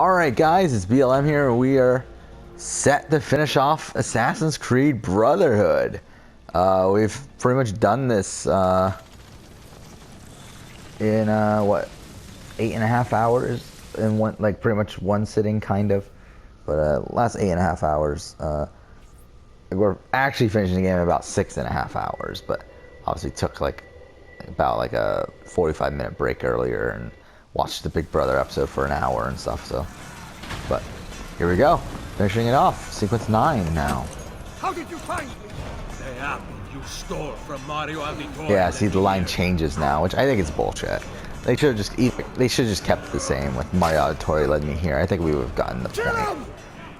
Alright guys, it's BLM here. We are set to finish off Assassin's Creed Brotherhood. We've pretty much done this in what, 8.5 hours in one, like pretty much one sitting kind of, but last 8.5 hours. We're actually finishing the game in about 6.5 hours, but obviously took about a 45-minute break earlier and watched the Big Brother episode for an hour and stuff. So, but here we go, finishing it off. Sequence 9 now. How did you find me? The apple you stole from Mario Auditore. Yeah, see, the line changes now, which I think is bullshit. They should have just kept it the same. Like, Mario Auditore led me here. I think we would have gotten the point. Him!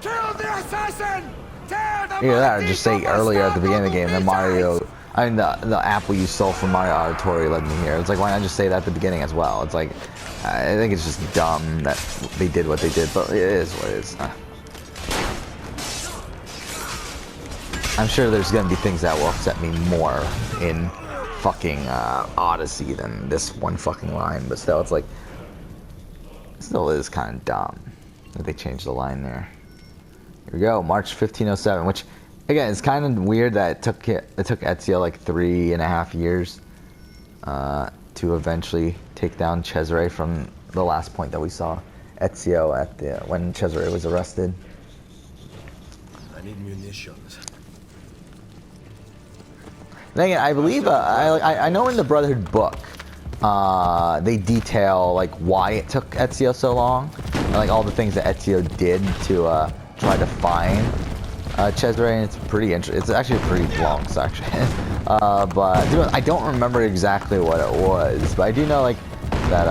Kill the assassin! Either that or just say earlier at the beginning of the game that the apple you stole from Mario Auditore led me here. It's like, why not just say that at the beginning as well? It's like, I think it's just dumb that they did what they did, but it is what it is. I'm sure there's gonna be things that will upset me more in fucking Odyssey than this one fucking line, but still, it's like, it still is kind of dumb that they changed the line there. Here we go, March 1507, which, again, it's kind of weird that it took Ezio like 3.5 years to eventually take down Cesare from the last point that we saw Ezio at when Cesare was arrested. I need munitions. Then again, I believe I know in the Brotherhood book they detail like why it took Ezio so long, and like all the things that Ezio did to try to find Cesare, and it's pretty interesting. It's actually a pretty long section, but I don't remember exactly what it was, but I do know like that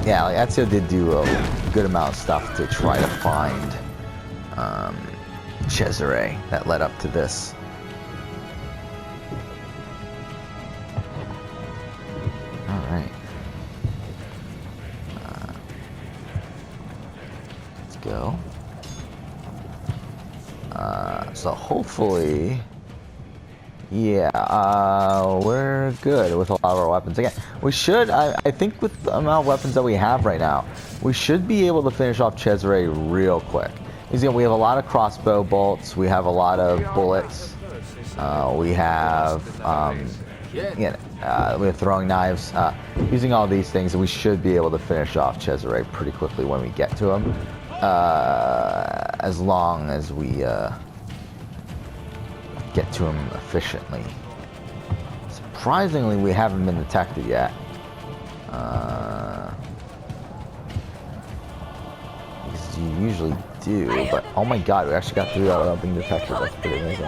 yeah, like Ezio did do a good amount of stuff to try to find Cesare that led up to this. Alright. Let's go. So hopefully, yeah, we're good with a lot of our weapons. Again, we should, I think with the amount of weapons that we have right now, we should be able to finish off Cesare real quick. We have a lot of crossbow bolts, we have a lot of bullets, we have throwing knives. Using all these things, we should be able to finish off Cesare pretty quickly when we get to him. As long as we get to him efficiently. Surprisingly, we haven't been detected yet. Because you usually do, but oh my god, we actually got through without being detected. That's pretty amazing.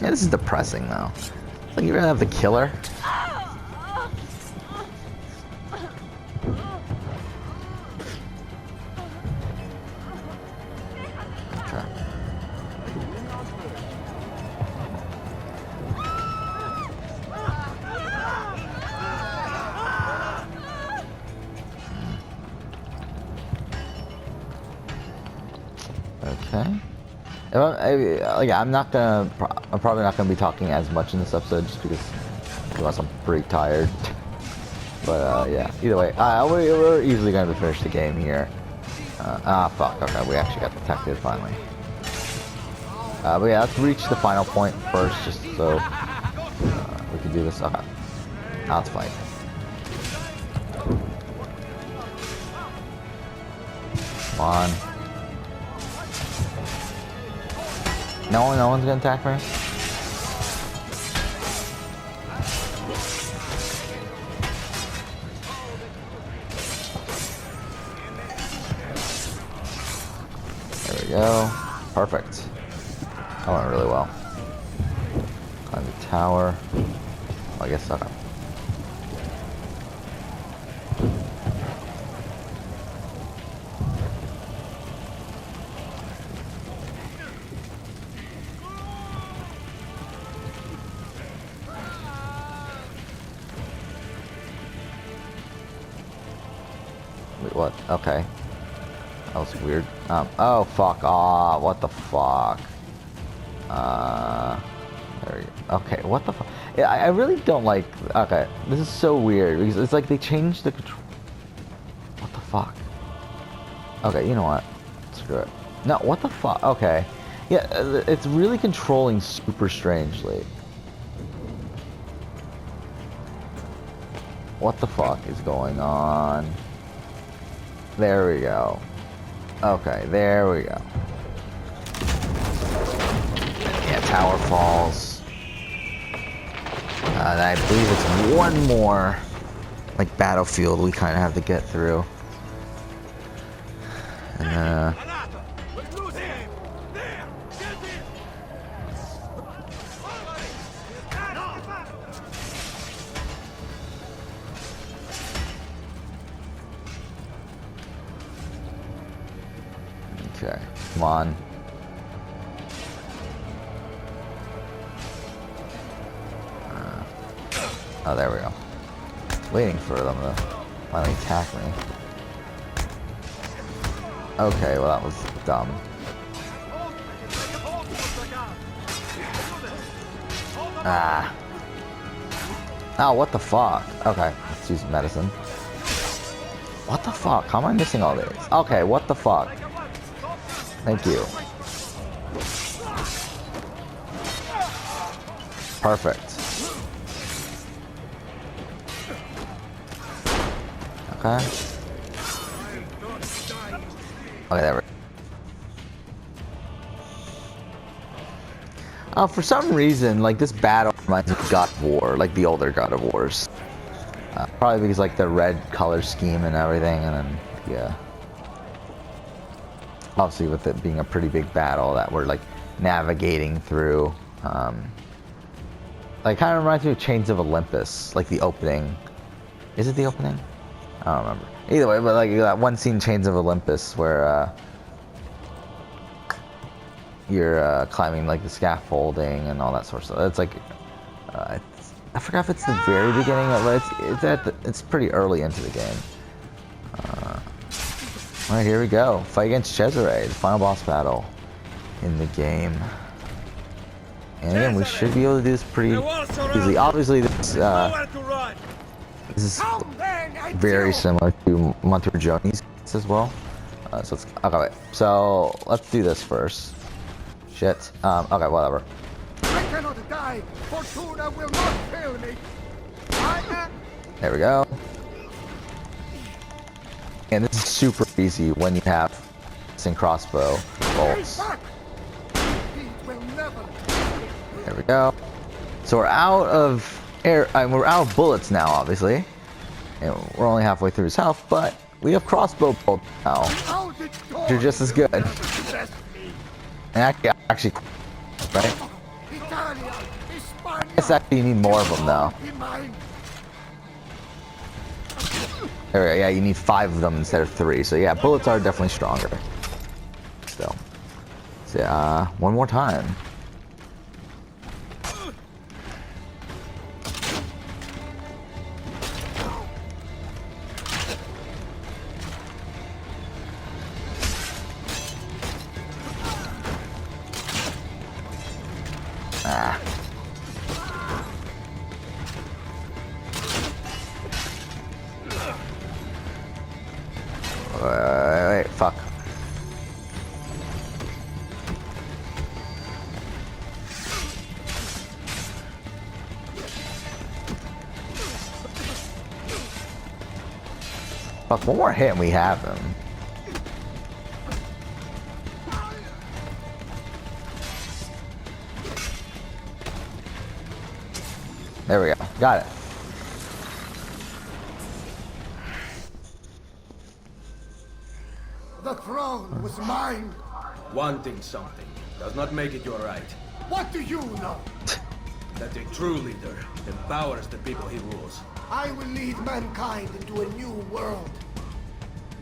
Yeah, this is depressing though. Like, you're gonna have the killer. Okay. Okay. I'm probably not gonna be talking as much in this episode just because I'm pretty tired. But yeah, either way, we're easily gonna finish the game here. Fuck. Okay, we actually got detected finally. But yeah, let's reach the final point first, just so we can do this. Okay, now let's fight. Come on. No one's gonna attack me. There we go. Perfect. That went really well. Climb the tower. Oh, I guess okay. Wait, what? Okay. That was weird. Oh fuck. What the fuck? There you go. Okay, what the fuck? Yeah, I really don't like. Okay, this is so weird because it's like they changed the control. What the fuck? Okay, you know what? Screw it. No, what the fuck? Okay, yeah, it's really controlling super strangely. What the fuck is going on? There we go. Okay, there we go. Yeah, tower falls. And I believe it's one more, like, battlefield we kind of have to get through. And, okay, come on. Oh, there we go. Waiting for them to finally attack me. Okay, well that was dumb. Ah. Oh, what the fuck? Okay, let's use medicine. What the fuck? How am I missing all these? Okay, what the fuck? Thank you. Perfect. Okay. Okay, there we go. For some reason, like, this battle reminds me of God of War, like the older God of Wars. Probably because, like, the red color scheme and everything, and then, yeah. Obviously, with it being a pretty big battle that we're, like, navigating through. Like, kind of reminds me of Chains of Olympus, like the opening. Is it the opening? I don't remember. Either way, but like that one scene, Chains of Olympus, where you're climbing like the scaffolding and all that sort of stuff. It's like, I forgot if it's the very beginning, but it's pretty early into the game. All right, here we go. Fight against Cesare, the final boss battle in the game. And again, we should be able to do this pretty easily. Obviously, this is very similar to Montergioni's as well. So let's, okay, wait. So let's do this first. Shit. Okay, whatever. I cannot die. Fortuna will not fail me. There we go. And this is super easy when you have sync crossbow bolts. There we go. So we're out of air. We're out of bullets now, obviously. And we're only halfway through his health, but we have crossbow bolts now, which are just as good. And actually, right? I guess actually you need more of them though. There we go. Yeah, you need 5 of them instead of 3. So yeah, bullets are definitely stronger. Still. So yeah, one more time. Ah. Wait, fuck. Fuck, one more hit and we have him. There we go. Got it. The throne was mine. Wanting something does not make it your right. What do you know? That a true leader empowers the people he rules. I will lead mankind into a new world.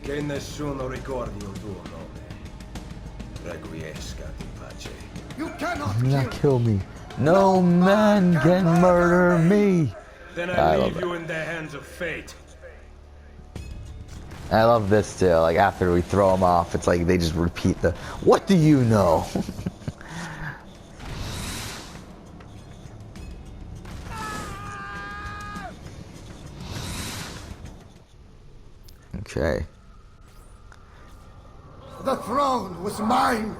Che nessuno ricordi il tuo nome. Requiescat in pace. You cannot Kill me. No man can murder me. Then I leave you in the hands of fate. I love this too. Like after we throw them off, it's like they just repeat the "What do you know?" Okay. The throne was mine.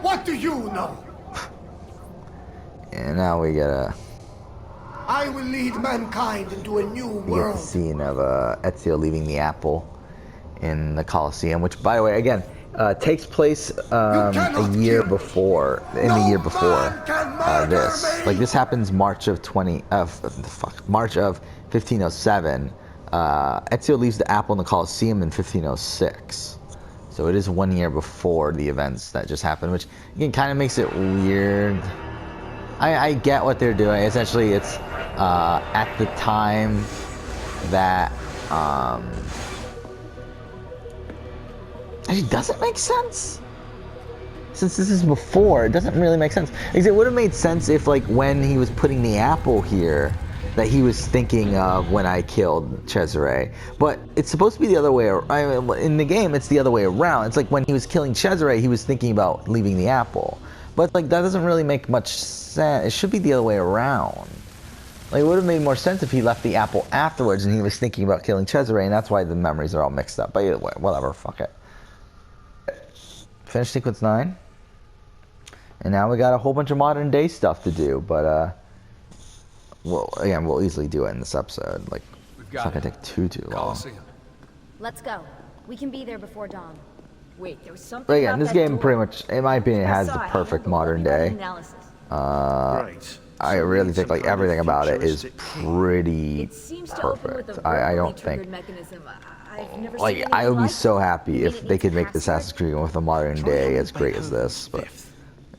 What do you know? And now we gotta I will lead mankind into a new get the world. scene of Ezio leaving the apple in the Colosseum, which, by the way, again, takes place a year before, this. Like, this happens March of 1507. Ezio leaves the apple in the Colosseum in 1506. So it is 1 year before the events that just happened, which, again, kind of makes it weird. I get what they're doing. Essentially, it's at the time that... Actually, does it make sense? Since this is before, it doesn't really make sense. Because it would have made sense if, like, when he was putting the apple here, that he was thinking of when I killed Cesare. But it's supposed to be the other way around. In the game, it's the other way around. It's like when he was killing Cesare, he was thinking about leaving the apple. But, like, that doesn't really make much sense. It should be the other way around. Like, it would have made more sense if he left the apple afterwards and he was thinking about killing Cesare, and that's why the memories are all mixed up. But either way, whatever, fuck it. Finish sequence 9. And now we got a whole bunch of modern day stuff to do, but well, again, we'll easily do it in this episode. Like, it's not gonna take too long. Colosseum. Let's go. We can be there before dawn. Wait, there was something. But again, this game pretty much, in my opinion, has the perfect modern day. I really think like everything about it is pretty perfect. I don't think. Like, I would be so happy if they could make the Assassin's Creed with a modern day as great as this, but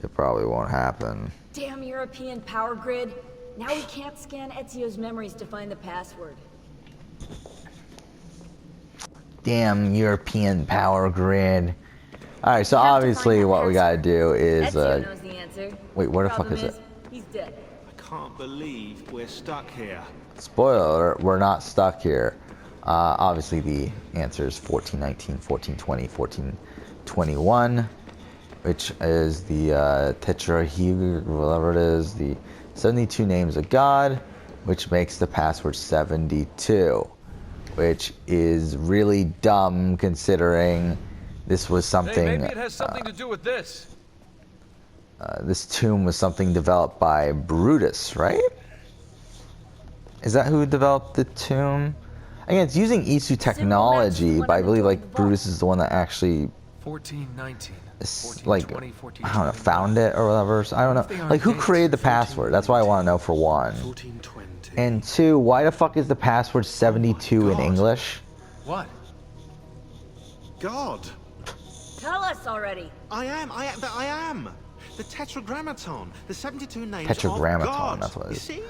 it probably won't happen. Damn European power grid. Now we can't scan Ezio's memories to find the password. Damn European power grid. Alright, so obviously what we gotta do is Ezio knows the answer. wait, where the fuck is it? He's dead. I can't believe we're stuck here. Spoiler alert, we're not stuck here. Obviously the answer is 1419, 1420, 1421, which is the tetrahedron, whatever it is, the 72 names of God, which makes the password 72, which is really dumb considering this was something. Hey, maybe it has something to do with this. This tomb was something developed by Brutus, right? Is that who developed the tomb? Again, it's using Isu technology, but I believe like Brutus is the one that actually 1419. like, I don't know, found it or whatever. So I don't know. Like, who created the password? That's what I want to know, for one. And two, why the fuck is the password 72 in English? What? God. Tell us already. I am. The Tetragrammaton, the 72 names Tetragrammaton, of God. that's what it is. You see?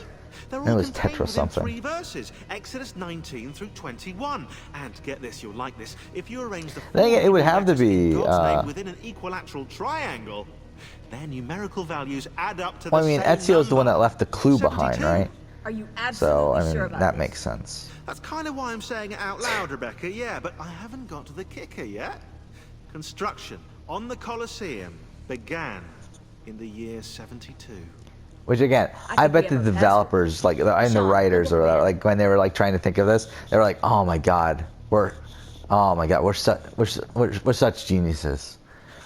They're It all was contained Tetra within something. 3 verses, Exodus 19 through 21. And get this, you'll like this. If you arrange the Then again, it would have to be, God's name within an equilateral triangle, their numerical values add up to Well, I the mean, same Ezio's the one that number. left the clue behind, 72. right? Are you So, absolutely I mean, sure about that this? makes sense. That's kind of why I'm saying it out loud, Rebecca, yeah, but I haven't got to the kicker yet. Construction on the Colosseum began in the year 72. Which again, I bet the developers, like, and the writers, or like when they were like trying to think of this, they were like, "Oh my God, we're such geniuses."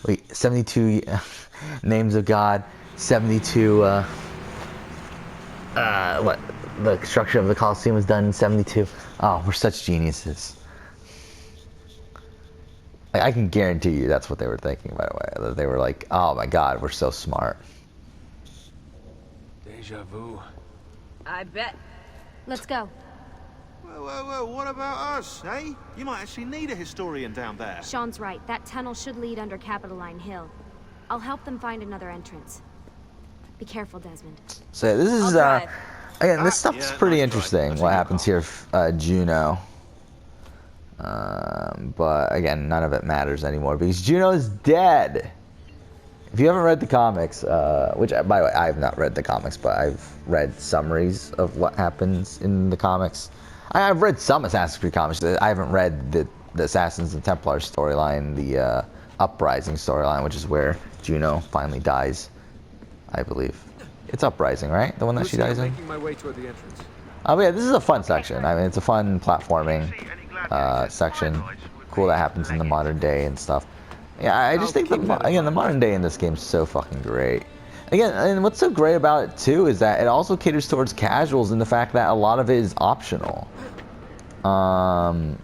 Wait, 72 names of God, 72. What? The construction of the Colosseum was done in 72. Oh, we're such geniuses. Like, I can guarantee you that's what they were thinking, by the way. That they were like, "Oh my God, we're so smart." Deja vu. I bet. Let's go. Whoa, what about us, eh? You might actually need a historian down there. Sean's right. That tunnel should lead under Capitoline Hill. I'll help them find another entrance. Be careful, Desmond. So this is again, this stuff's yeah, pretty nice interesting. try. What happens here, Juno? But again, none of it matters anymore because Juno's dead. If you haven't read the comics, which by the way, I have not read the comics, but I've read summaries of what happens in the comics. I've read some Assassin's Creed comics. I haven't read the Assassins and Templars storyline, the Uprising storyline, which is where Juno finally dies, I believe. It's Uprising, right? The one that she dies in? Making my way toward the entrance. But yeah, this is a fun section. I mean, it's a fun platforming section. Cool that happens in the modern day and stuff. Yeah, I just think again the modern day in this game is so fucking great. Again, and what's so great about it too is that it also caters towards casuals in the fact that a lot of it is optional. And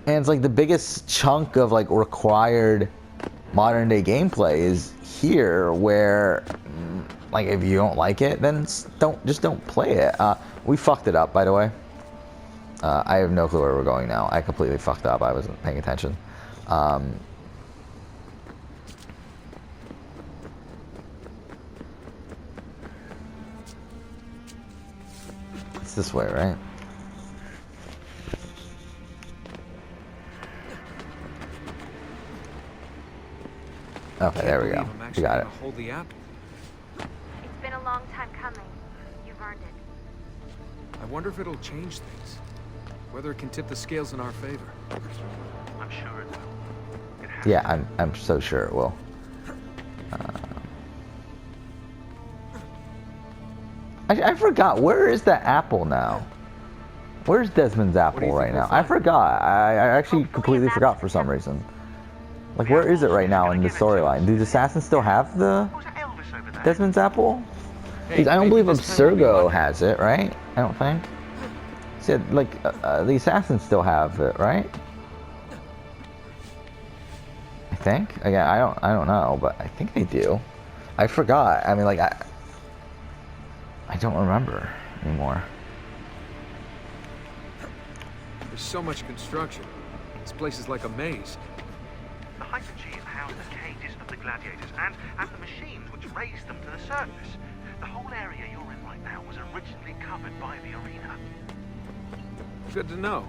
it's like the biggest chunk of like required modern day gameplay is here, where like if you don't like it, then don't play it. We fucked it up, by the way. I have no clue where we're going now. I completely fucked up. I wasn't paying attention. It's this way, right? Okay, there we go. We got it. Hold the app. It's been a long time coming. You've earned it. I wonder if it'll change things. Whether it can tip the scales in our favor. I'm sure it will. Yeah, I'm so sure it will. I forgot. Where is that apple now? Where's Desmond's apple right now? I forgot. I actually completely forgot for some reason. Like, where is it right now in the storyline? Do the assassins still have the Desmond's apple? I don't believe Abstergo has it, right? I don't think. See, like, the assassins still have it, right? I think. Again, I don't know, but I think they do. I forgot. I mean, like, I don't remember anymore. There's so much construction. This place is like a maze. The hypergeum housed the cages of the gladiators and the machines which raised them to the surface. The whole area you're in right now was originally covered by the arena. Good to know.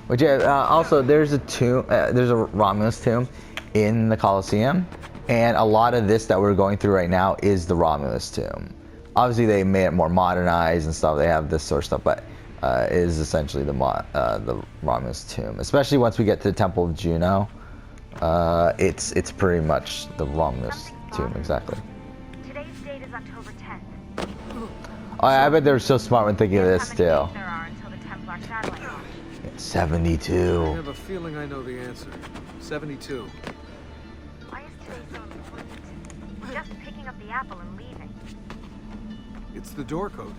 Which also there's a tomb, there's a Romulus tomb in the Colosseum, and a lot of this that we're going through right now is the Romulus tomb. Obviously, they made it more modernized and stuff. They have this sort of stuff, but it is essentially the Romulus tomb. Especially once we get to the Temple of Juno, it's pretty much the Romulus tomb exactly. Today's date is October 10th. Oh, I bet they were so smart when thinking of this too. There are until the Templar satellite launch. 72. I have a feeling I know the answer. 72. Why is today so important? Just picking up the apple and leaving. It's the door code.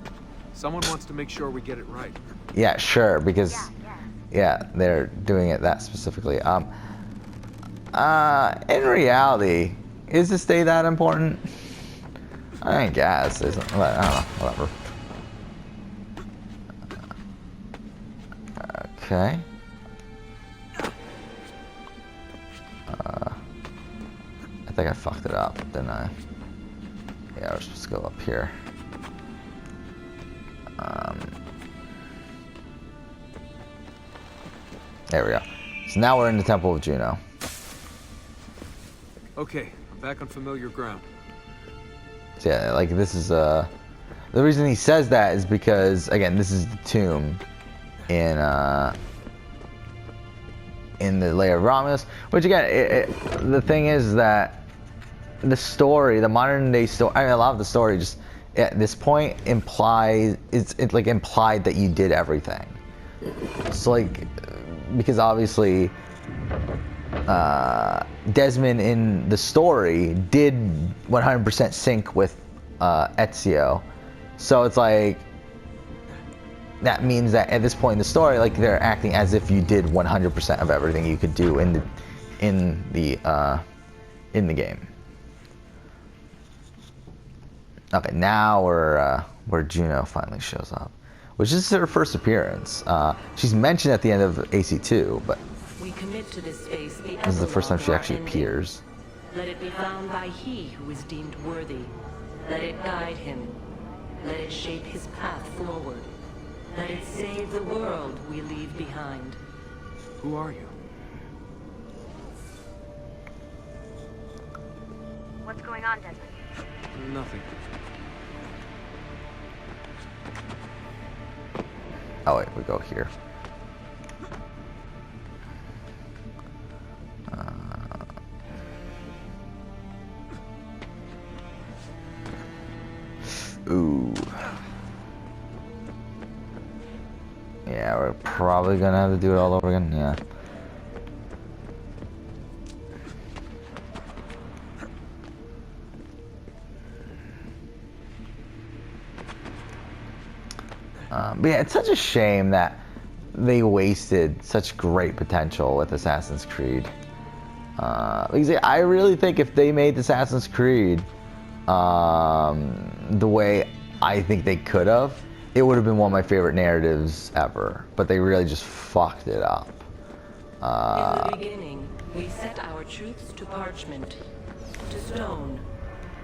Someone wants to make sure we get it right. Yeah, sure, because yeah, they're doing it that specifically. In reality, is this day that important? I guess, isn't. I don't know, whatever. Okay. I think I fucked it up, didn't I? Yeah, we're supposed to go up here. There we go. So now we're in the Temple of Juno. Okay, I'm back on familiar ground. So yeah, like this is the reason he says that is because again, this is the tomb in the layer of Romulus, which again, the thing is that the story, the modern day story, I mean, a lot of the story just at this point implies it's like implied that you did everything. So like, because obviously Desmond in the story did 100% sync with Ezio, so it's like that means that at this point in the story, like they're acting as if you did 100% of everything you could do in the game. Okay, now we're where Juno finally shows up, which is her first appearance. She's mentioned at the end of AC2, but We commit to this space the this is the first time she actually ending. appears. Let it be found by he who is deemed worthy. Let it guide him. Let it shape his path forward. Let it save the world we leave behind. Who are you? What's going on, Desmond? Nothing. Oh wait, we go here. Ooh. Yeah, we're probably gonna have to do it all over again. Yeah. But yeah, it's such a shame that they wasted such great potential with Assassin's Creed. I really think if they made Assassin's Creed the way I think they could have, it would have been one of my favorite narratives ever. But they really just fucked it up. In the beginning, we set our truths to parchment, to stone,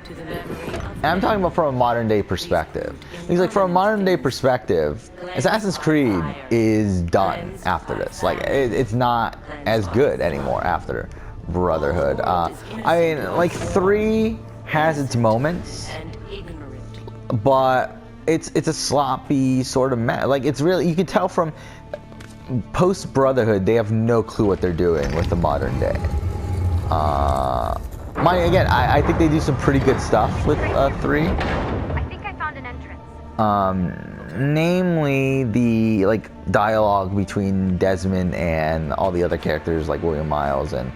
to the memory of... And I'm talking about from a modern day perspective. Because like from a modern day perspective, Assassin's Creed is done after this. Like it's not as good anymore after Brotherhood. I mean, like 3 has its moments, but it's a sloppy sort of like it's really, you can tell from post Brotherhood they have no clue what they're doing with the modern day. I think they do some pretty good stuff with 3. I think I found an entrance. Namely the like dialogue between Desmond and all the other characters like William Miles and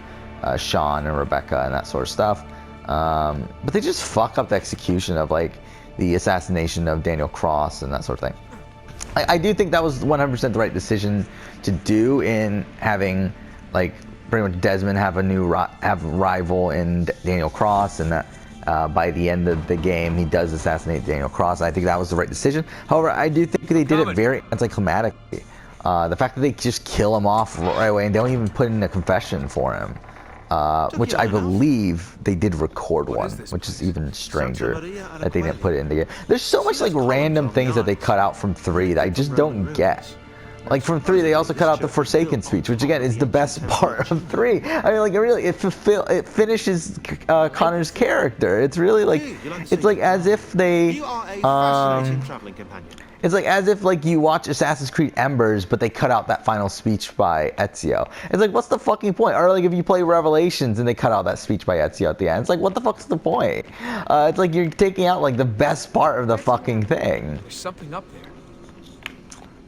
Sean and Rebecca and that sort of stuff. But they just fuck up the execution of like the assassination of Daniel Cross and that sort of thing. I do think that was 100% the right decision to do in having like pretty much Desmond have a new rival in Daniel Cross, and that by the end of the game he does assassinate Daniel Cross. I think that was the right decision. However, I do think they did it very anticlimactically. The fact that they just kill him off right away and they don't even put in a confession for him, which I believe they did record one, which is even stranger that they didn't put it in the game. There's so much like random things that they cut out from 3 that I just don't get. Like from 3, they also cut out the Forsaken speech, which again is the best part of 3. I mean, like it finishes Connor's character. It's really like, it's like as if they, it's like as if like you watch Assassin's Creed Embers, but they cut out that final speech by Ezio. It's like, what's the fucking point? Or like if you play Revelations and they cut out that speech by Ezio at the end, it's like, what the fuck's the point? It's like you're taking out like the best part of the fucking thing. There's something up there.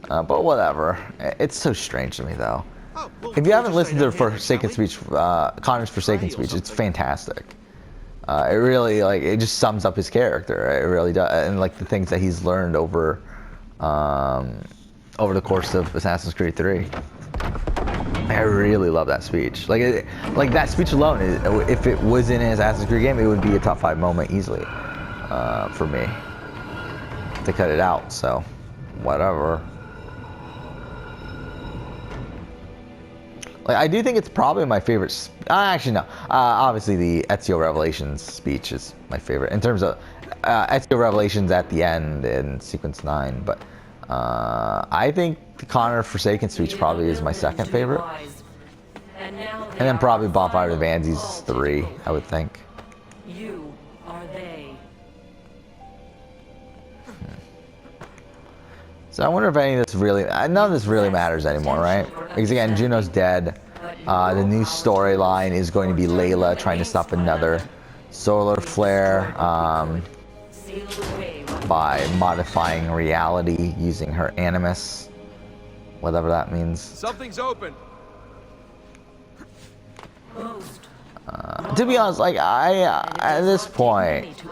But whatever. It's so strange to me, though. If you haven't listened to the Forsaken speech, Connor's Forsaken speech, it's fantastic. It really, like, it just sums up his character. It really does, and like the things that he's learned over the course of Assassin's Creed 3. I really love that speech. Like that speech alone, if it was in an Assassin's Creed game, it would be a top 5 moment easily for me. They cut it out, so whatever. Like, I do think it's probably my favorite. Actually, no. Obviously, the Ezio Revelations speech is my favorite in terms of Ezio Revelations at the end in Sequence 9. But I think the Connor Forsaken speech probably is my second favorite, and then probably Bonfire of the Vansies 3. I would think. You are they. So I wonder if any of this really, none of this really matters anymore, right? Because again, Juno's dead. The new storyline is going to be Layla trying to stop another solar flare by modifying reality using her animus, whatever that means. Something's open. To be honest, like at this point,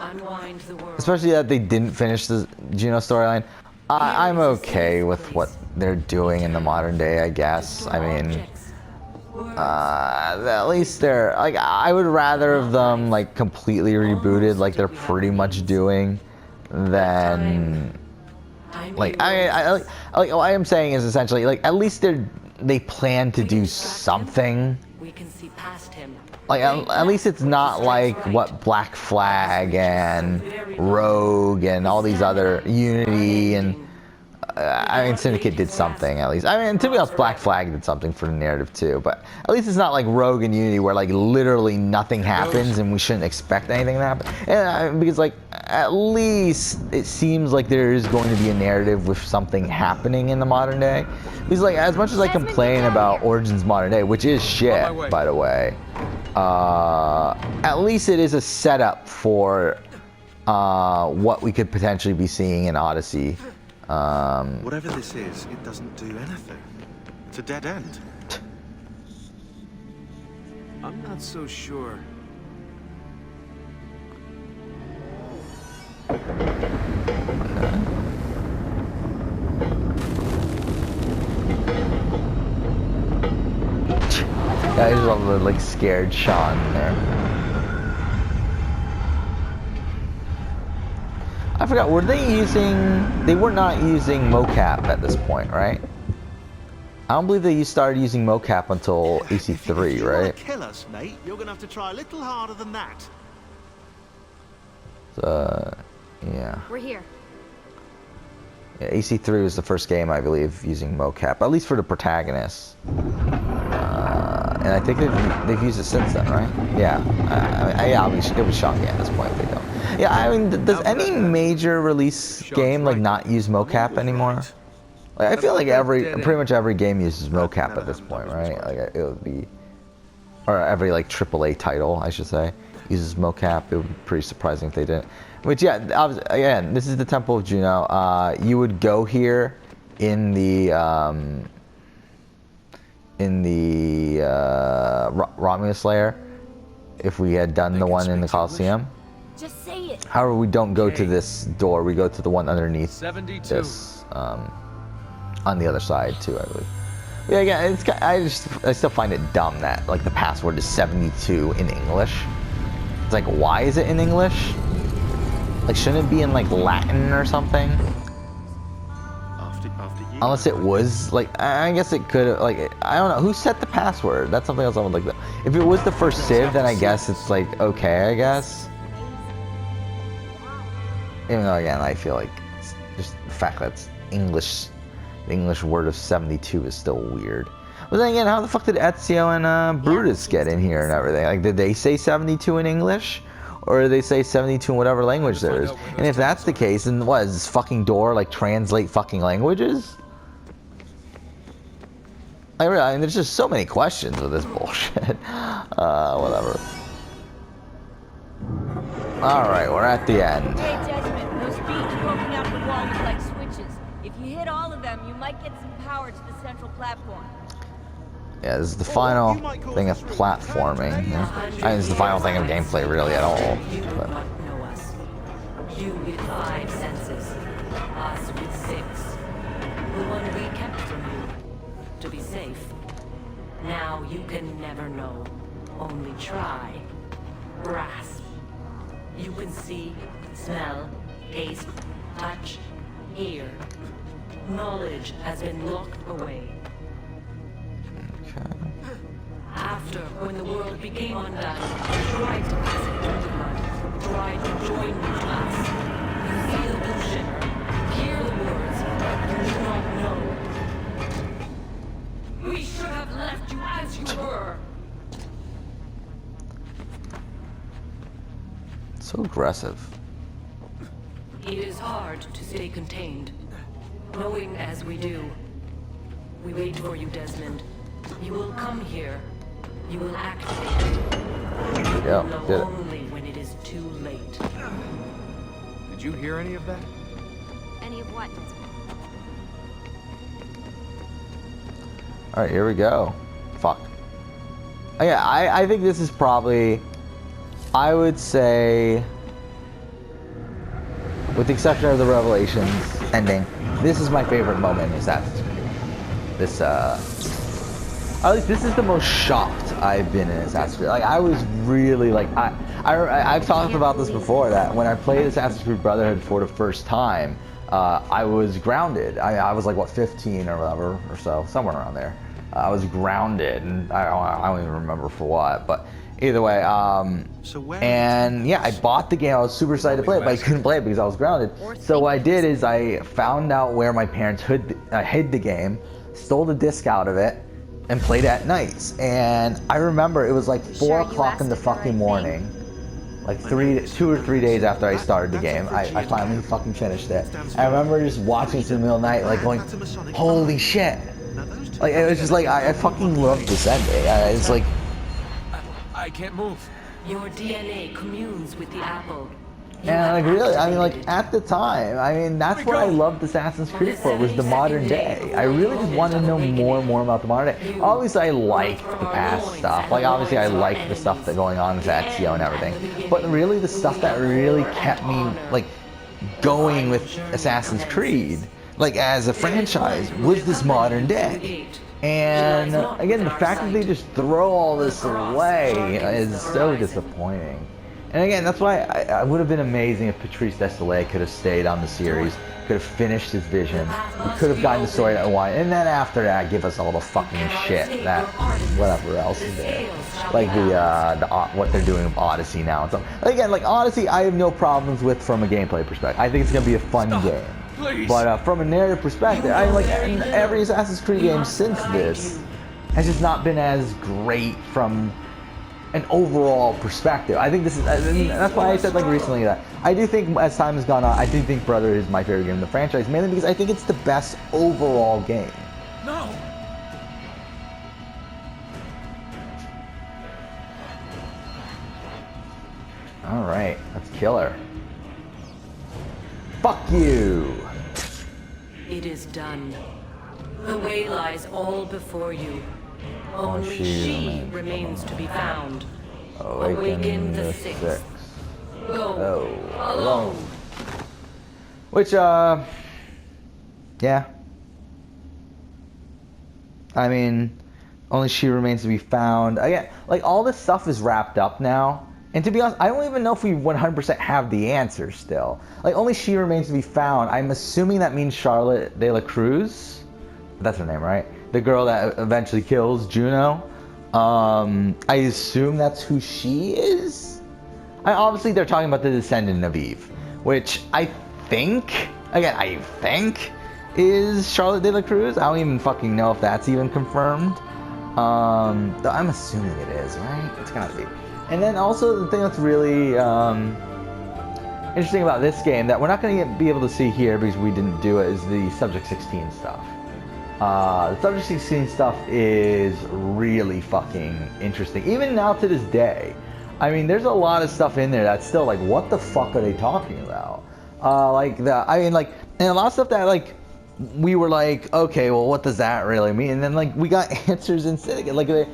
especially that they didn't finish the Juno storyline, I'm okay with what they're doing in the modern day, I guess. I mean, at least they're like, I would rather of them like completely rebooted, like they're pretty much doing, than like what I am saying is essentially like at least they plan to do something. We can see past him. Like at least it's not like what Black Flag and Rogue and all these other Unity and I mean Syndicate did something at least. I mean, to be honest, Black Flag did something for the narrative too, but at least it's not like Rogue and Unity where like literally nothing happens and we shouldn't expect anything to happen. And because like at least it seems like there is going to be a narrative with something happening in the modern day. Because like as much as I complain about Origins modern day, which is shit by the way, at least it is a setup for what we could potentially be seeing in Odyssey. Whatever this is, it doesn't do anything. It's a dead end. I'm not so sure. Yeah, there's a little like scared Sean there. I forgot, were they using... They were not using mocap at this point, right? I don't believe they started using mocap until AC3, If you right? wanna kill us, mate, you're gonna have to try a little harder than that. Yeah. We're here. Yeah, AC3 was the first game, I believe, using mocap, at least for the protagonists. And I think they've used it since then, right? Yeah. It was shocking at this point if they don't. Yeah, I mean, does any major release game like not use mocap anymore? Like, I feel like pretty much every game uses mocap at this point, right? Like, it would be, or every like AAA title, I should say, uses mocap. It would be pretty surprising if they didn't. Which, yeah, again, this is the Temple of Juno. You would go here in the Romulus layer if we had done the one in the Colosseum. Just say it. However, we don't go to this door. We go to the one underneath 72. this, on the other side too, I believe. Yeah, again, I still find it dumb that like the password is 72 in English. It's like, why is it in English? Like, shouldn't it be in like Latin or something? After you. Unless it was like, I guess it could, like, I don't know who set the password. That's something else I would like. If it was the first Civ, then I guess it's like okay, I guess. Even though, again, I feel like it's just the fact that it's English, the English word of 72 is still weird. But then again, how the fuck did Ezio and Brutus get in here and everything? Like, did they say 72 in English? Or did they say 72 in whatever language there is? And if that's the case, then what, is this fucking door like translate fucking languages? I mean, there's just so many questions with this bullshit. Whatever. Alright, we're at the end. Hey, Desmond, those beams poking out the wall look like switches. If you hit all of them, you might get some power to the central platform. Yeah, this is the final thing of platforming. Yeah. I mean, this is the final thing of gameplay, really, at all. You do But, not know us. You with 5 senses, us with 6. The one we kept from you, to be safe. Now you can never know. Only try. Grasp. You can see, smell, taste, touch, hear. Knowledge has been locked away. okay. After, when the world became undone, you tried to pass it through the blood, tried to join you to us. You feel the shimmer, hear the words, you do not know. We should have left you as you were. So aggressive. It is hard to stay contained, knowing as we do. We wait for you, Desmond. You will come here. You will activate it. You Yeah, will know did it. only when it is too late. Did you hear any of that? Any of what, Desmond? Alright, here we go. Fuck. Oh, yeah, I think this is probably, I would say, with the exception of the Revelations ending, this is my favorite moment in Assassin's Creed. This, at least this is the most shocked I've been in Assassin's Creed. Like, I was really, like, I've talked about this before, that when I played Assassin's Creed Brotherhood for the first time, I was grounded. I was like, what, 15 or whatever, or so, somewhere around there. I was grounded, and I don't even remember for what, but either way, and yeah, I bought the game. I was super excited to play it, but I couldn't play it because I was grounded. So what I did is I found out where my parents hid the game, stole the disc out of it, and played it at nights. And I remember it was like 4 o'clock in the fucking morning, like 2 or 3 days after I started the game. I finally fucking finished it. I remember just watching it in the middle of the night, like going, holy shit. Like, it was just like, I fucking loved this ending. It's like, I can't move. Your DNA communes with the apple. And like really, I mean like at the time, I mean that's what I loved Assassin's Creed for, was the modern day. I really just wanted to know more and more about the modern day. Obviously I liked the past stuff, like obviously I liked the stuff that's going on with Ezio and everything, but really the stuff that really kept me like going with Assassin's Creed, like as a franchise, was this modern day. And again, the fact that they just throw all this away is so disappointing. And again, that's why I would have been amazing if Patrice Désilets could have stayed on the series, could have finished his vision, we could have gotten the story that I wanted, and then after that, give us all the fucking shit that whatever else is there, like the what they're doing with Odyssey now and stuff. Again, like Odyssey, I have no problems with from a gameplay perspective. I think it's gonna be a fun game. Please. But from a narrative perspective, I like every Assassin's Creed game since this has just not been as great from an overall perspective. I think this is, and that's why I said like recently that I do think as time has gone on, I do think Brotherhood is my favorite game in the franchise, mainly because I think it's the best overall game. No. All right, let's kill her. Fuck you. It is done. The way lies all before you. Only she she remains to be found. Awaken the the sixth. sixth. Go alone. Which, yeah. I mean, only she remains to be found. Again, like all this stuff is wrapped up now. And to be honest, I don't even know if we 100% have the answer still. Like, only she remains to be found. I'm assuming that means Charlotte de la Cruz. That's her name, right? The girl that eventually kills Juno. I assume that's who she is. Obviously, they're talking about the descendant of Eve, which I think, is Charlotte de la Cruz. I don't even fucking know if that's even confirmed. Though I'm assuming it is, right? It's gotta be. And then also the thing that's really interesting about this game that we're not going to be able to see here because we didn't do it is the Subject 16 stuff. The Subject 16 stuff is really fucking interesting. Even now to this day. I mean, there's a lot of stuff in there that's still like, what the fuck are they talking about? And a lot of stuff that like, we were like, okay, well, what does that really mean? And then like, we got answers in Syndicate. Like, Shit,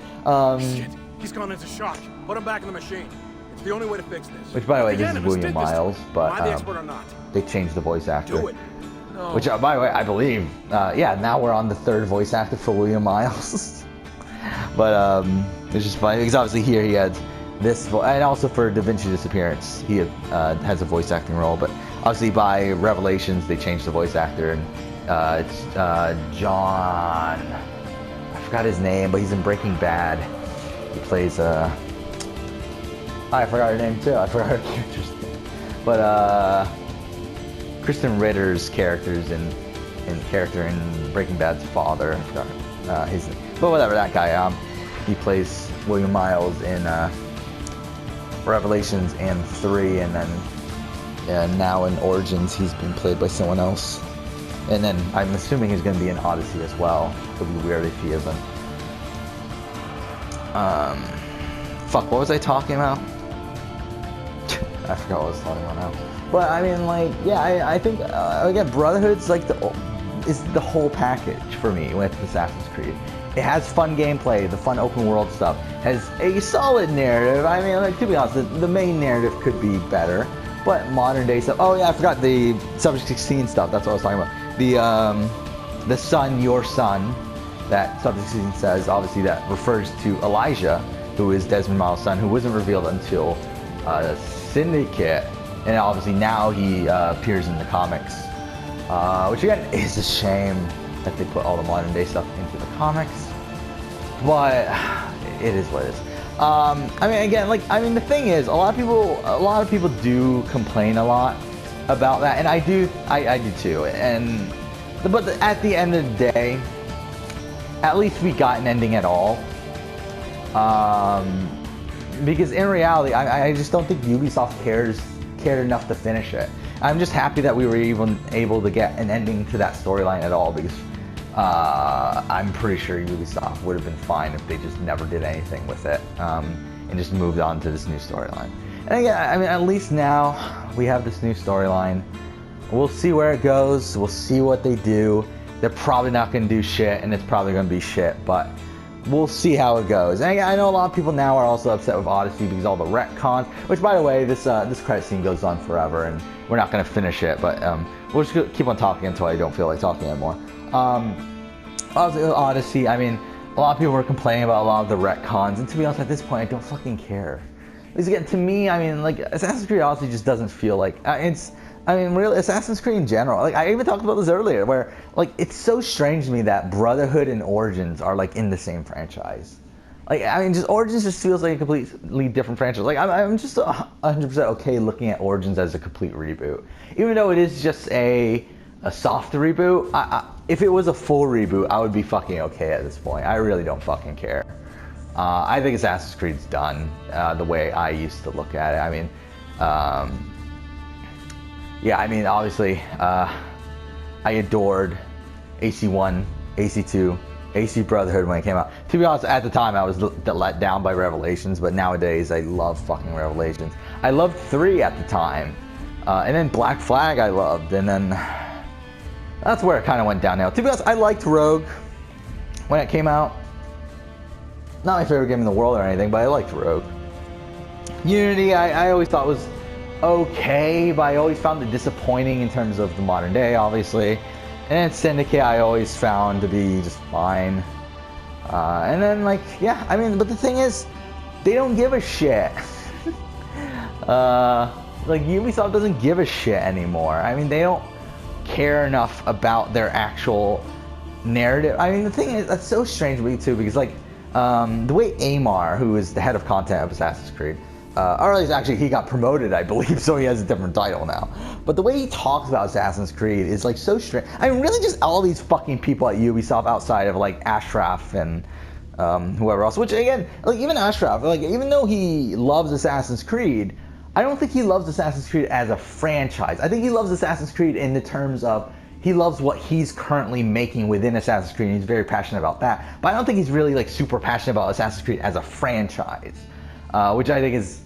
he's gone into shock. Put him back in the machine. It's the only way to fix this. which, by the way, this is William Miles, but Am I the expert or not? they changed the voice actor. Do it. No. Which, by the way, I believe, yeah, now we're on the third voice actor for William Miles. But it's just funny because obviously here he had this, and also for Da Vinci Disappearance, he has a voice acting role. But obviously by Revelations, they changed the voice actor, and it's John. I forgot his name, but he's in Breaking Bad. He plays I forgot her name too. I forgot her character's name. But Kristen Ritter's character's in Breaking Bad's father. I forgot his name. But whatever, that guy. He plays William Miles in Revelations and 3, and then now in Origins he's been played by someone else. And then I'm assuming he's going to be in Odyssey as well. It'll be weird if he isn't. Fuck, what was I talking about? I forgot what I was talking about now. But I mean, like, yeah, I think again, Brotherhood's like is the whole package for me with Assassin's Creed. It has fun gameplay, the fun open world stuff, has a solid narrative. I mean, like, to be honest, the main narrative could be better, but modern day stuff. Oh yeah, I forgot the Subject 16 stuff. That's what I was talking about. The son, your son, that Subject 16 says, obviously that refers to Elijah, who is Desmond Miles' son, who wasn't revealed until Syndicate, and obviously now he appears in the comics, which again is a shame that they put all the modern day stuff into the comics, but it is what it is. I mean, again, like, I mean, the thing is, a lot of people do complain a lot about that, and I do too. But at the end of the day, at least we got an ending at all. Because in reality, I just don't think Ubisoft cared enough to finish it. I'm just happy that we were even able to get an ending to that storyline at all, because I'm pretty sure Ubisoft would have been fine if they just never did anything with it, and just moved on to this new storyline. And And again, I mean, at least now we have this new storyline. We'll see where it goes. We'll see what they do. They're probably not going to do shit, and it's probably going to be shit, but we'll see how it goes. And I know a lot of people now are also upset with Odyssey because all the retcons, which, by the way, this credit scene goes on forever, and we're not going to finish it, but we'll just keep on talking until I don't feel like talking anymore. Obviously, with Odyssey, I mean, a lot of people were complaining about a lot of the retcons, and to be honest, at this point, I don't fucking care. Because again, to me, I mean, like, Assassin's Creed Odyssey just doesn't feel like, really, Assassin's Creed in general, like, I even talked about this earlier, where, like, it's so strange to me that Brotherhood and Origins are, like, in the same franchise. Like, I mean, just Origins just feels like a completely different franchise. Like, I'm just 100% okay looking at Origins as a complete reboot. Even though it is just a soft reboot, if it was a full reboot, I would be fucking okay at this point. I really don't fucking care. I think Assassin's Creed's done the way I used to look at it. I mean, yeah, I mean, obviously, I adored AC1, AC2, AC Brotherhood when it came out. To be honest, at the time, I was let down by Revelations, but nowadays, I love fucking Revelations. I loved 3 at the time, and then Black Flag I loved, and then that's where it kind of went downhill. To be honest, I liked Rogue when it came out. Not my favorite game in the world or anything, but I liked Rogue. Unity, I always thought was okay, but I always found it disappointing in terms of the modern day, obviously. And then Syndicate, I always found to be just fine. And then, like, yeah, I mean, but the thing is, they don't give a shit. Like, Ubisoft doesn't give a shit anymore. I mean, they don't care enough about their actual narrative. I mean, the thing is, that's so strange to me too, because, like, the way Amar, who is the head of content of Assassin's Creed, or at least actually he got promoted, I believe, so he has a different title now. But the way he talks about Assassin's Creed is like so strange. I mean, really just all these fucking people at Ubisoft outside of like Ashraf and whoever else, which again, like even Ashraf, like even though he loves Assassin's Creed, I don't think he loves Assassin's Creed as a franchise. I think he loves Assassin's Creed in the terms of he loves what he's currently making within Assassin's Creed, and he's very passionate about that. But I don't think he's really like super passionate about Assassin's Creed as a franchise, which I think is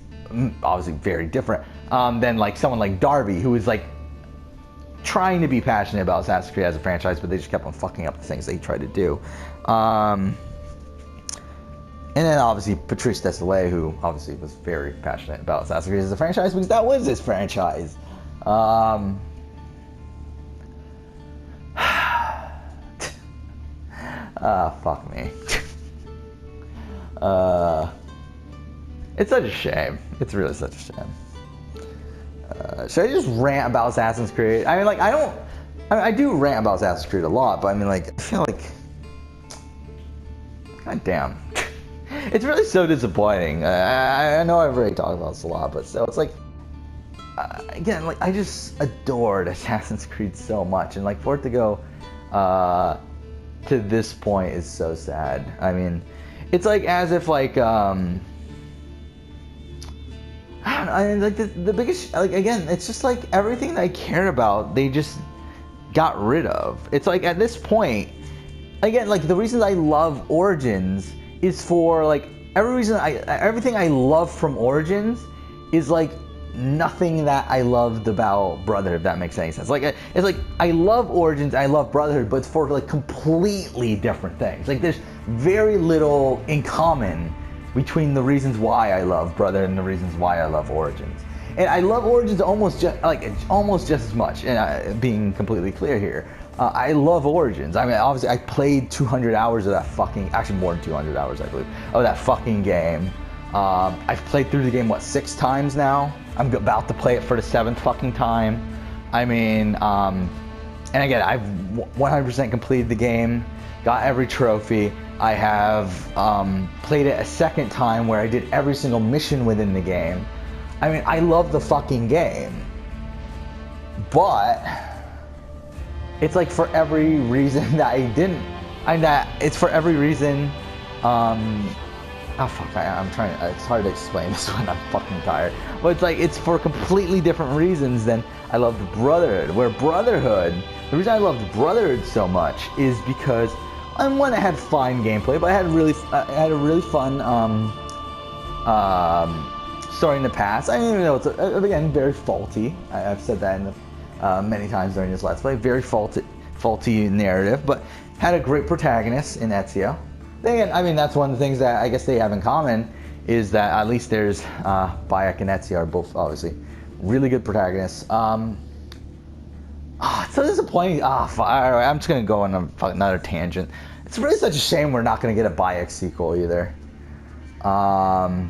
obviously very different than like someone like Darby, who is like trying to be passionate about Assassin's Creed as a franchise, but they just kept on fucking up the things they tried to do. And then obviously Patrice Désilets, who obviously was very passionate about Assassin's Creed as a franchise because that was his franchise. Fuck me. It's such a shame. It's really such a shame. Should I just rant about Assassin's Creed? I mean, like, I do rant about Assassin's Creed a lot, but I mean, like, I feel like, god damn. It's really so disappointing. I know I've already talked about this a lot, but still, it's like, again, like, I just adored Assassin's Creed so much, and like, for it to go, to this point is so sad. I mean, it's like as if like I don't know, I mean, like the biggest, like, again, it's just like everything that I care about, they just got rid of. It's like at this point, again, like the reason I love Origins is for like everything I love from Origins is like nothing that I loved about Brotherhood, if that makes any sense. Like, it's like I love Origins, I love Brotherhood, but it's for like completely different things. Like there's very little in common between the reasons why I love Brotherhood and the reasons why I love Origins. And I love Origins almost just as much. And being completely clear here, I love Origins. I mean, obviously, I played 200 hours of that fucking, actually more than 200 hours, I believe, of that fucking game. I've played through the game, what, 6 times now? I'm about to play it for the 7th fucking time. I mean, and again, I've 100% completed the game, got every trophy. I have played it a 2nd time where I did every single mission within the game. I mean, I love the fucking game. But it's like for every reason that I didn't, it's for every reason, oh fuck, I'm trying, it's hard to explain this when I'm fucking tired. But it's like, it's for completely different reasons than I loved Brotherhood. Where Brotherhood, the reason I loved Brotherhood so much is because, one, it had fine gameplay, but I had a really fun story in the past. I mean, it's again very faulty. I've said that in many times during this Let's Play. Very faulty narrative, but had a great protagonist in Ezio. Again, I mean, that's one of the things that I guess they have in common is that at least there's Bayek and Ezio are both obviously really good protagonists. It's so disappointing. I'm just gonna go on another tangent. It's really such a shame we're not gonna get a Bayek sequel either. I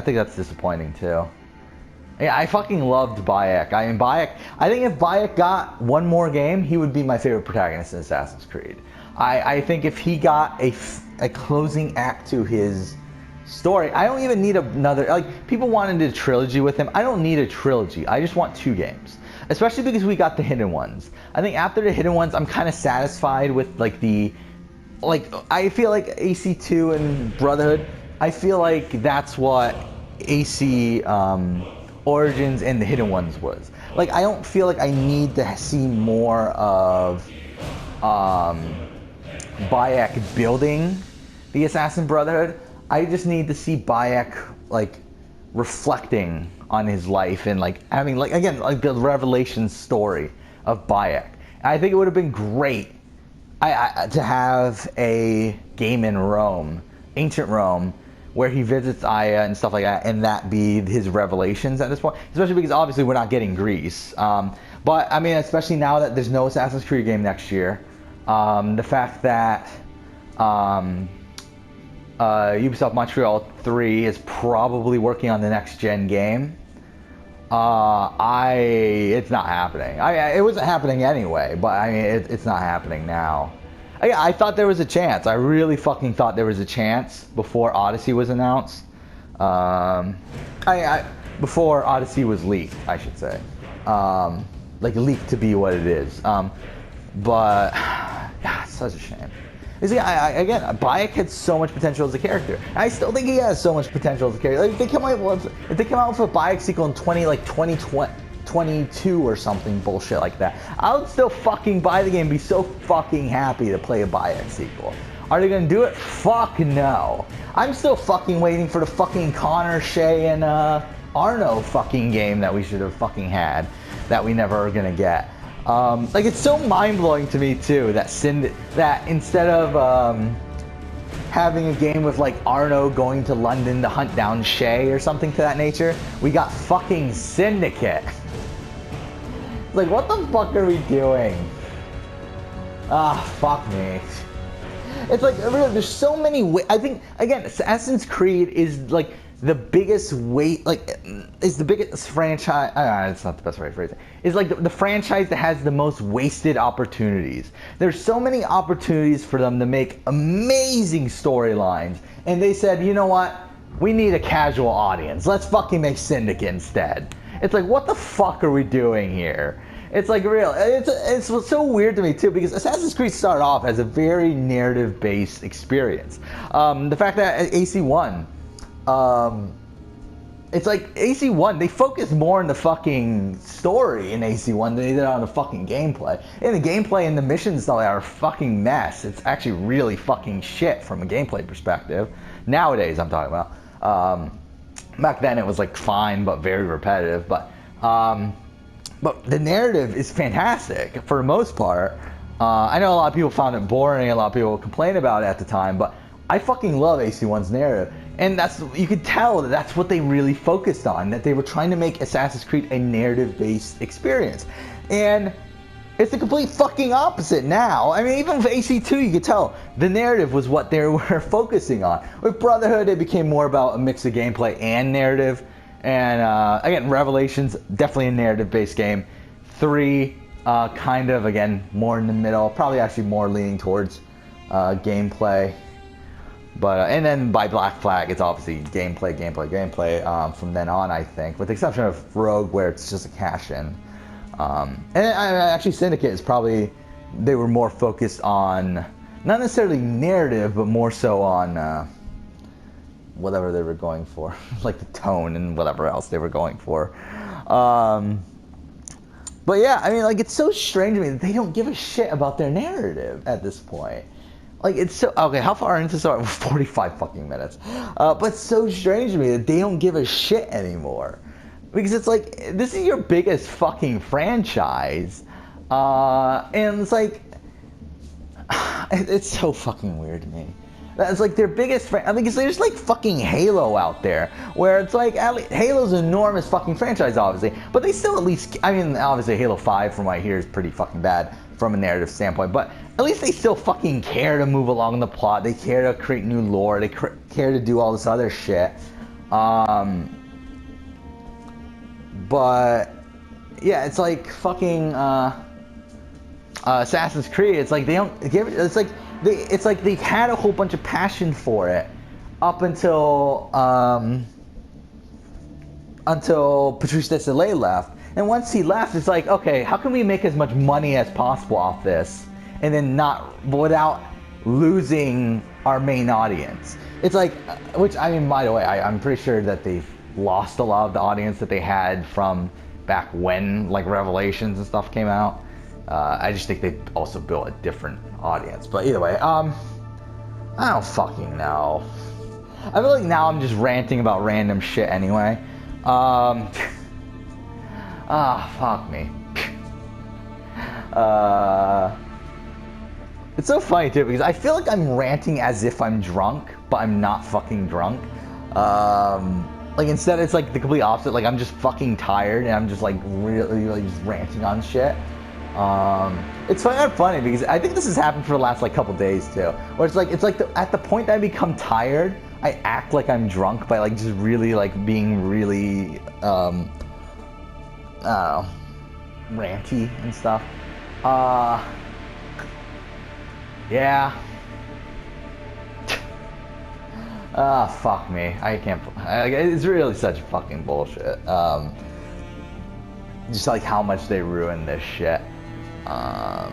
think that's disappointing too. Yeah, I fucking loved Bayek. I mean, I think if Bayek got one more game, he would be my favorite protagonist in Assassin's Creed. I think if he got a closing act to his story, I don't even need another, like, people wanted a trilogy with him. I don't need a trilogy. I just want 2 games. Especially because we got the Hidden Ones. I think after the Hidden Ones, I'm kind of satisfied with, like, I feel like AC2 and Brotherhood, I feel like that's what AC Origins and the Hidden Ones was. Like, I don't feel like I need to see more of Bayek building the Assassin Brotherhood. I just need to see Bayek, like, reflecting on his life and, like, having, like, again, like the revelation story of Bayek. I think it would have been great to have a game in Rome, ancient Rome, where he visits Aya and stuff like that, and that be his revelations at this point. Especially because obviously we're not getting Greece. But I mean, especially now that there's no Assassin's Creed game next year, the fact that Ubisoft Montreal 3 is probably working on the next gen game. It's not happening. It wasn't happening anyway, but I mean, it's not happening now. I thought there was a chance. I really fucking thought there was a chance before Odyssey was announced. Before Odyssey was leaked, I should say. Like, leaked to be what it is. But, yeah, it's such a shame. You see, again, Bayek had so much potential as a character. I still think he has so much potential as a character. Like, if they come out with a Bayek sequel in 2022 or something bullshit like that, I would still fucking buy the game, be so fucking happy to play a Bayek sequel. Are they gonna do it? Fuck no. I'm still fucking waiting for the fucking Connor, Shay, and Arno fucking game that we should have fucking had, that we never are gonna get. Like, it's so mind-blowing to me too that instead of having a game with, like, Arno going to London to hunt down Shay or something to that nature, we got fucking Syndicate. Like, what the fuck are we doing? Fuck me. It's like, really, there's so many I think, again, Assassin's Creed is, like, the biggest is the biggest franchise. It's not the best way to phrase it. It's like the franchise that has the most wasted opportunities. There's so many opportunities for them to make amazing storylines, and they said, you know what? We need a casual audience. Let's fucking make Syndicate instead. It's like, what the fuck are we doing here? It's like, real. It's so weird to me too, because Assassin's Creed started off as a very narrative-based experience. The fact that AC1. It's like AC1, they focused more on the fucking story in AC1 than they did on the fucking gameplay. And the gameplay and the missions are a fucking mess. It's actually really fucking shit from a gameplay perspective. Nowadays, I'm talking about. Back then it was, like, fine, but very repetitive. But the narrative is fantastic for the most part. I know a lot of people found it boring, a lot of people complained about it at the time, but I fucking love AC1's narrative. And you could tell that that's what they really focused on, that they were trying to make Assassin's Creed a narrative-based experience. And it's the complete fucking opposite now. I mean, even with AC2, you could tell the narrative was what they were focusing on. With Brotherhood, it became more about a mix of gameplay and narrative. And again, Revelations, definitely a narrative-based game. 3, kind of, again, more in the middle, probably actually more leaning towards gameplay. But and then by Black Flag, it's obviously gameplay from then on, I think, with the exception of Rogue, where it's just a cash-in. And actually, Syndicate is probably, they were more focused on not necessarily narrative, but more so on whatever they were going for, like the tone and whatever else they were going for. But yeah, I mean, like, it's so strange to me that they don't give a shit about their narrative at this point. Like, it's so... Okay, how far into this are we? 45 fucking minutes. But it's so strange to me that they don't give a shit anymore. Because it's like, this is your biggest fucking franchise. And it's like... It's so fucking weird to me. That's like their biggest I mean, because there's like fucking Halo out there, where it's like, Halo's an enormous fucking franchise, obviously, but they still at least, I mean, obviously Halo 5, from what I hear, is pretty fucking bad from a narrative standpoint, but at least they still fucking care to move along the plot, they care to create new lore, they care to do all this other shit. But, yeah, it's like fucking, Assassin's Creed, it's like they don't give it, it's like they've had a whole bunch of passion for it up until Patrice Désilets left. And once he left, it's like, okay, how can we make as much money as possible off this and then without losing our main audience? It's like, which, I mean, by the way, I'm pretty sure that they've lost a lot of the audience that they had from back when, like, Revelations and stuff came out. I just think they also built a different audience. But either way, I don't fucking know. I feel like now I'm just ranting about random shit anyway. Fuck me. It's so funny too, because I feel like I'm ranting as if I'm drunk, but I'm not fucking drunk. Like, instead it's like the complete opposite. Like, I'm just fucking tired and I'm just like really just ranting on shit. It's kind of funny because I think this has happened for the last like couple days too, where it's like at the point that I become tired, I act like I'm drunk by like just really like being really I don't know, ranty and stuff. Yeah. Fuck me. I can't. It's really such fucking bullshit. Just like how much they ruined this shit. But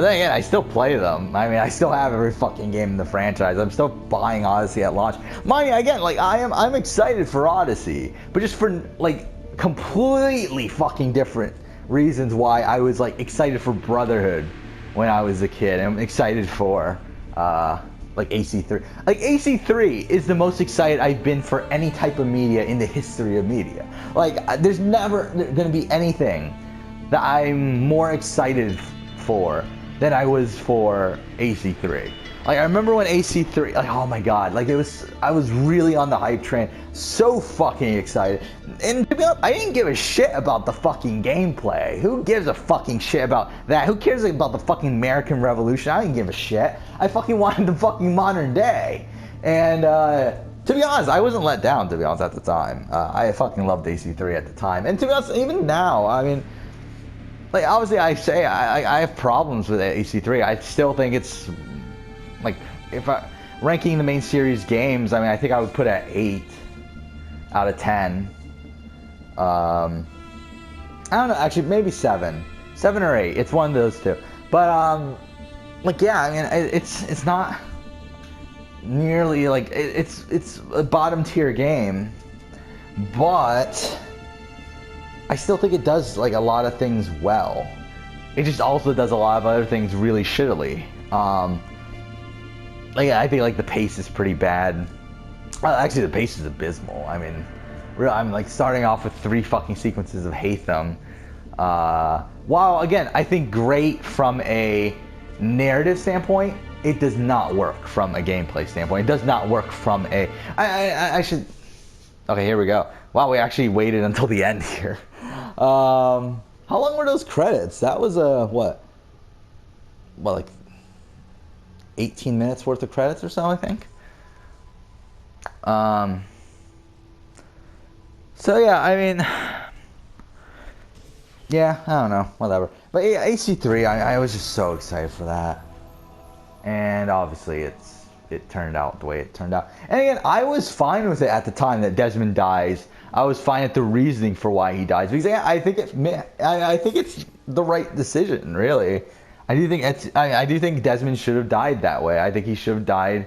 then again, I still play them. I mean, I still have every fucking game in the franchise. I'm still buying Odyssey at launch. Mind you, again, like I'm excited for Odyssey, but just for like completely fucking different reasons why I was like excited for Brotherhood when I was a kid. I'm excited for like AC3. Like, AC3 is the most excited I've been for any type of media in the history of media. Like, there's never gonna be anything that I'm more excited for than I was for AC3. Like, I remember when AC3, like, oh my god, like, I was really on the hype train, so fucking excited. And to be honest, I didn't give a shit about the fucking gameplay. Who gives a fucking shit about that? Who cares about the fucking American Revolution? I didn't give a shit. I fucking wanted the fucking modern day. And, to be honest, I wasn't let down, to be honest, at the time. I fucking loved AC3 at the time. And to be honest, even now, I mean, like, obviously I say I have problems with AC3. I still think it's, like, if I ranking the main series games, I mean, I think I would put it at 8 out of 10. I don't know, actually, maybe 7 or 8. It's one of those two. But like, yeah, I mean, it's not nearly like it's a bottom tier game, but I still think it does like a lot of things well. It just also does a lot of other things really shittily. Like, I think like the pace is pretty bad. Actually, the pace is abysmal. I mean, I'm like starting off with 3 fucking sequences of Hatham. While again, I think great from a narrative standpoint, it does not work from a gameplay standpoint. It does not work from a. I should. Okay, here we go. Wow, we actually waited until the end here. How long were those credits? That was what, like 18 minutes worth of credits or so, I think. So yeah, I mean, yeah, I don't know, whatever. But yeah, AC3, I was just so excited for that, and obviously it turned out the way it turned out. And again, I was fine with it at the time that Desmond dies. I was fine with the reasoning for why he dies, because I think it's the right decision, really. I do think Desmond should have died that way. I think he should have died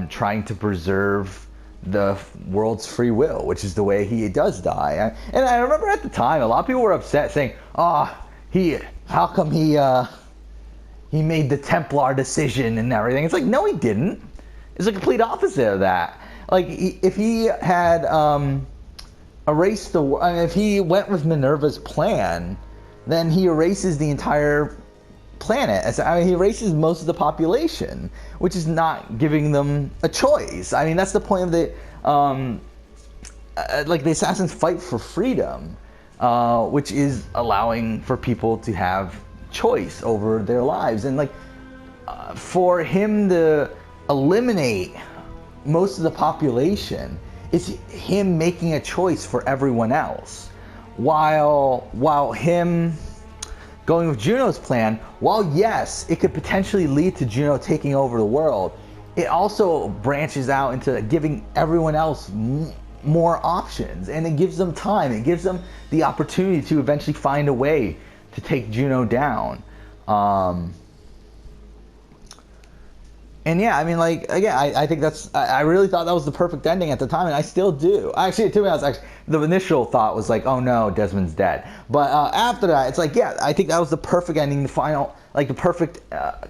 trying to preserve the world's free will, which is the way he does die. And I remember at the time, a lot of people were upset, saying, "Oh, how come he he made the Templar decision and everything. It's like, no, he didn't. It's the complete opposite of that. Like, if he had erased the... I mean, if he went with Minerva's plan, then he erases the entire planet. I mean, he erases most of the population, which is not giving them a choice. I mean, that's the point of the... like, the assassins fight for freedom, which is allowing for people to have choice over their lives. And, like, for him to eliminate most of the population, it's him making a choice for everyone else. While him going with Juno's plan, while yes, it could potentially lead to Juno taking over the world, it also branches out into giving everyone else more options, and it gives them time. It gives them the opportunity to eventually find a way to take Juno down. And yeah, I mean, like, again, I think I really thought that was the perfect ending at the time, and I still do. Actually, to be honest, the initial thought was like, oh no, Desmond's dead. But after that, it's like, yeah, I think that was the perfect ending, the final, like, the perfect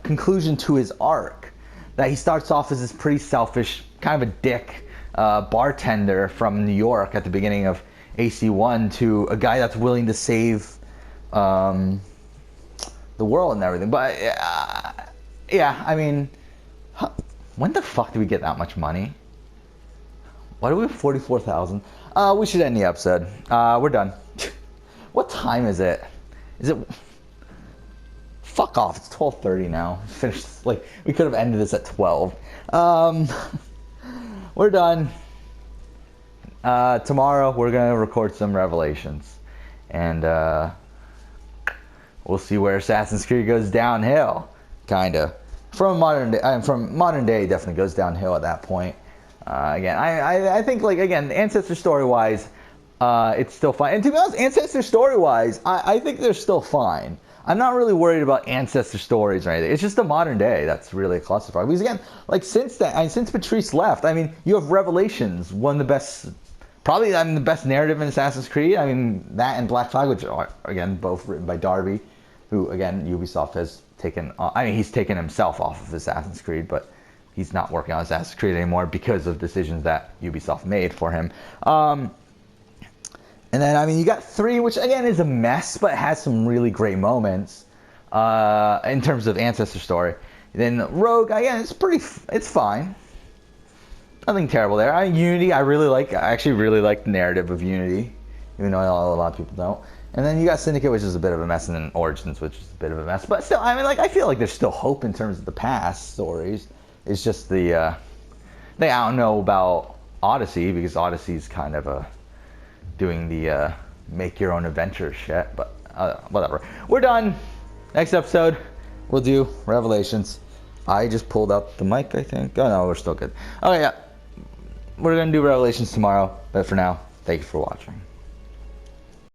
conclusion to his arc. That he starts off as this pretty selfish, kind of a dick bartender from New York at the beginning of AC1 to a guy that's willing to save the world and everything. But yeah, I mean... When the fuck did we get that much money? Why do we have 44,000? We should end the episode. We're done. What time is it? Is it... Fuck off, it's 12:30 now. Finished, like, we could have ended this at 12. We're done. Tomorrow we're gonna record some Revelations. And we'll see where Assassin's Creed goes downhill. Kinda. From modern day, it definitely goes downhill at that point. Again, I think, like, again, Ancestor story-wise, it's still fine. And to be honest, Ancestor story-wise, I think they're still fine. I'm not really worried about Ancestor stories or anything. It's just the modern day that's really a clusterfuck. Because again, like, since Patrice left, I mean, you have Revelations, one of the best, probably, I mean, the best narrative in Assassin's Creed. I mean, that and Black Flag, which are, again, both written by Darby, who, again, Ubisoft has taken, I mean, he's taken himself off of Assassin's Creed, but he's not working on Assassin's Creed anymore because of decisions that Ubisoft made for him. And then, I mean, you got 3, which again is a mess, but has some really great moments in terms of Ancestor story. Then Rogue, again, it's fine. Nothing terrible there. Unity, I actually really like the narrative of Unity, even though a lot of people don't. And then you got Syndicate, which is a bit of a mess, and then Origins, which is a bit of a mess. But still, I mean, like, I feel like there's still hope in terms of the past stories. It's just I don't know about Odyssey, because Odyssey's kind of doing the make your own adventure shit. But whatever. We're done. Next episode, we'll do Revelations. I just pulled up the mic, I think. Oh no, we're still good. Oh yeah, we're gonna do Revelations tomorrow. But for now, thank you for watching.